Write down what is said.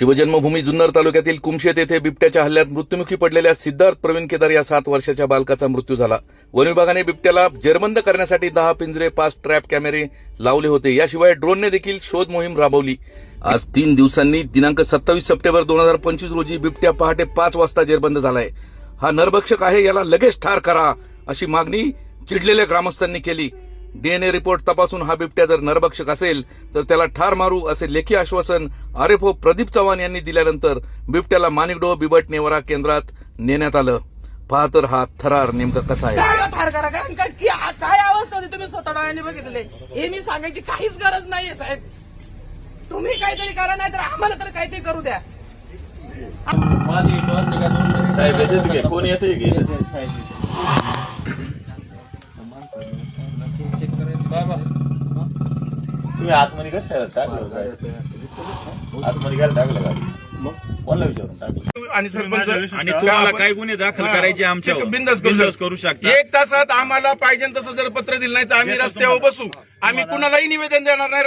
शिवजन्मभूमी जुन्नर तालुक्यातील कुमशेत येथे बिबट्याच्या हल्ल्यात मृत्युमुखी पडलेल्या सिद्धार्थ प्रवीण केदार या 7 वर्षाच्या बालकाचा मृत्यू झाला। वन विभागाने बिबट्याला जेरबंद करण्यासाठी 10 पिंजरे, 5 ट्रॅप कॅमेरे लावले होते। याशिवाय ड्रोनने देखील शोध मोहीम राबवली। आज 3 दिवसांनी दिनांक 27 सप्टेंबर 2025 रोजी बिबट्या पहाटे 5 वाजता जेरबंद झालाय। हा नरभक्षक आहे, याला लगेच ठार करा अशी मागणी चिडलेल्या ग्रामस्थांनी केली। डीएनए रिपोर्ट तपासून हा बिबट्या जर नरभक्षक असेल तर त्याला ठार मारू असे लेखी आश्वासन आरएफओ प्रदीप चव्हाण यांनी दिल्यानंतर बिबट्याला माणिकडो बिबट निवारा केंद्रात नेण्यात आलं। पहा तर हा थरार नेमका कसा आहे। काय अवस्था होती तुम्ही स्वतः डोळ्यांनी बघितले, हे मी सांगायची काहीच गरज नाहीये साहेब। तुम्ही काहीतरी करा, नाही तर आम्हाला तर काहीतरी करू द्या। साहेब येते की कोण येते की तुम्ही आतमध्ये कसं टाकलं, आतमध्ये घ्यायला टाकलं गाडी, मग कोणाला विचारून टाकलं आणि सरपंच आणि तुम्हाला काय गुन्हे दाखल करायचे आमच्यावर बिंदास करू शकता। 1 तासात आम्हाला पाहिजे तसं जर पत्र दिलं नाही तर आम्ही रस्त्यावर बसू। आम्ही कुणालाही निवेदन देणार नाही।